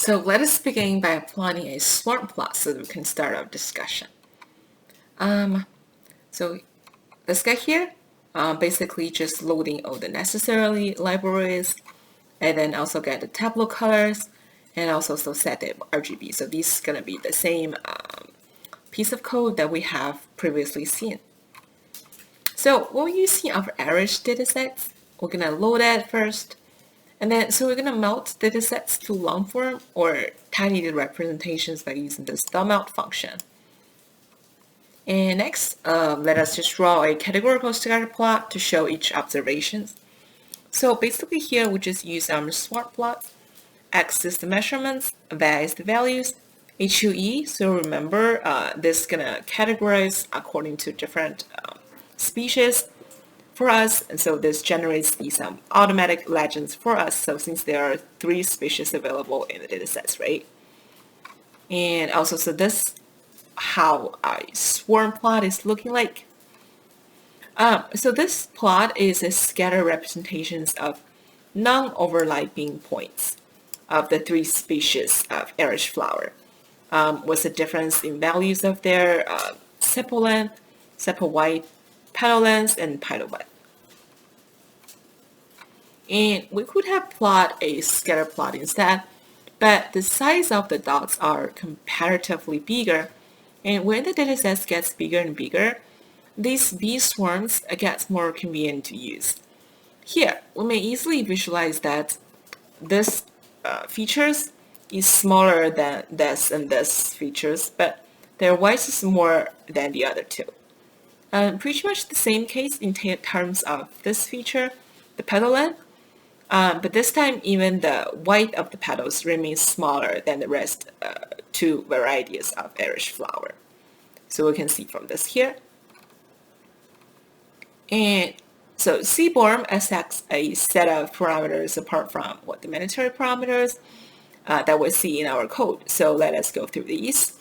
So let us begin by plotting a swarm plot so that we can start our discussion. So this guy here, basically just loading all the necessary libraries, and then also get the tableau colors, and also set the RGB. So this is gonna be the same piece of code that we have previously seen. So when we're using our average datasets, we're gonna load that first. And then, so we're going to melt datasets to long form or tiny representations by using this melt function. And next, let us just draw a categorical scatter plot to show each observation. So basically here, we just use swarm plots. X is the measurements, Y is the values, HUE. So remember, this is going to categorize according to different species for us, and so this generates these automatic legends for us. So since there are 3 species available in the datasets, right? And also, so this how a swarm plot is looking like. So this plot is a scatter representations of non-overlapping points of the 3 species of airish flower. What's the difference in values of their sepal length, sepal height, petal length, and petal width. And we could have plot a scatter plot instead, but the size of the dots are comparatively bigger, and when the dataset gets bigger and bigger, these bee swarms gets more convenient to use. Here, we may easily visualize that this features is smaller than this and this features, but their width is more than the other two. Pretty much the same case in terms of this feature, the petal length, but this time even the width of the petals remains smaller than the rest 2 varieties of airish flower. So we can see from this here. And so Seaborn accepts a set of parameters apart from what the mandatory parameters that we see in our code. So let us go through these.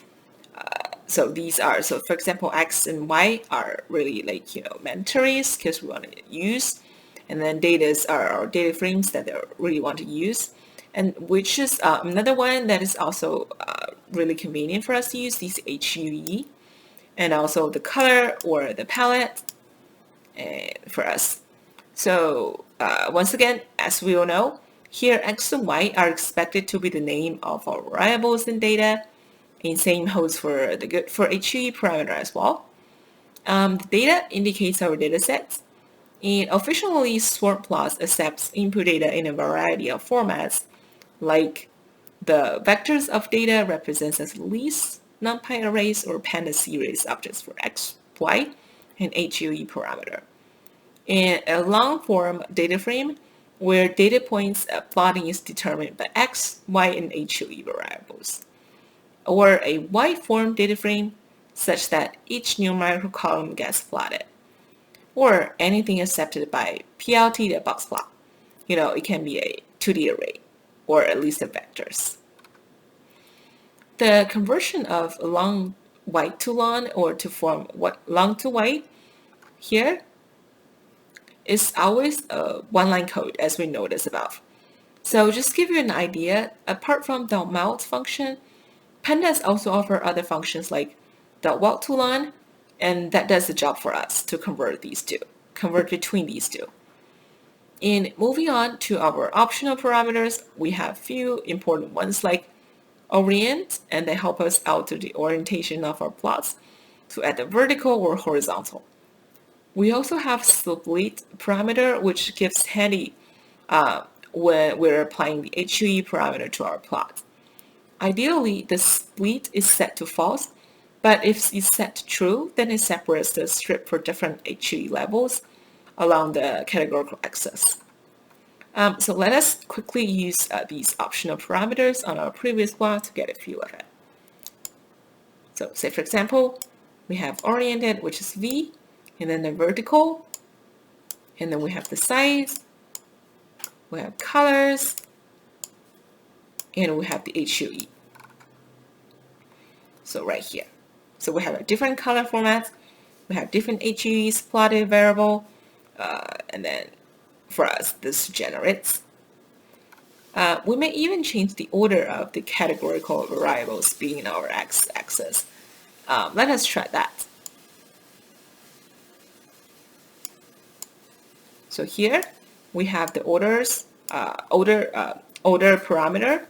So these are, so for example, X and Y are really like, mandatories because we want to use. And then datas are our data frames that they really want to use. And which is another one that is also really convenient for us to use, these HUE. And also the color or the palette for us. So once again, as we all know, here X and Y are expected to be the name of our variables in data. And same holds for the good for HUE parameter as well. The data indicates our data sets. And officially, swarm plots accepts input data in a variety of formats, like the vectors of data represents as least numpy arrays or panda series objects for X, Y, and HUE parameter. And a long-form data frame where data points plotting is determined by X, Y, and HUE variables. Or a wide-form data frame such that each numerical column gets plotted. Or anything accepted by PLT, the box plot. It can be a 2D array or at least the vectors. The conversion of long white to long or to form long to white here is always a one-line code as we noticed above. So just give you an idea, apart from the melt function, pandas also offer other functions like the walk to line, and that does the job for us to convert between these two. And moving on to our optional parameters, we have few important ones like orient, and they help us out to the orientation of our plots to add the vertical or horizontal. We also have split parameter, which gives handy when we're applying the HUE parameter to our plot. Ideally, the split is set to false, but if it's set to true, then it separates the strip for different HUE levels along the categorical axis. So let us quickly use these optional parameters on our previous plot to get a feel of it. So say for example, we have oriented, which is V, and then the vertical, and then we have the size, we have colors, and we have the HUE. So right here. So we have a different color formats, we have different HUEs plotted variable, and then for us, this generates. We may even change the order of the categorical variables being in our x-axis. Let us try that. So here we have the order parameter.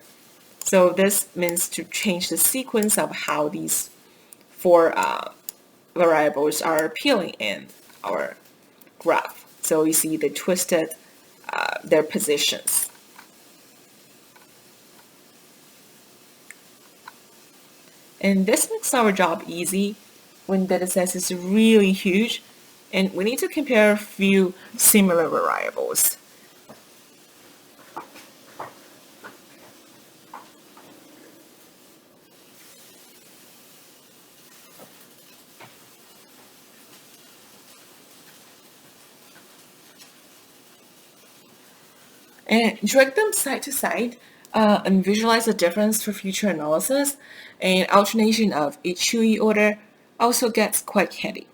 So this means to change the sequence of how these four variables are appearing in our graph. So you see the twisted their positions. And this makes our job easy when data set is really huge and we need to compare a few similar variables. And drag them side to side and visualize the difference for future analysis. And alternation of HUE order also gets quite handy.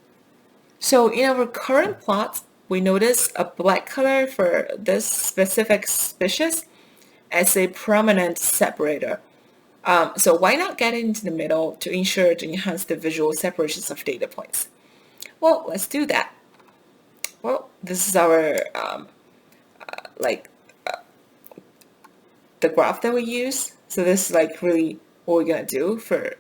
So in our current plot, we notice a black color for this specific species as a prominent separator. So why not get into the middle to ensure to enhance the visual separations of data points? Well, let's do that. Well, this is our the graph that we use. So this is like really what we're gonna do for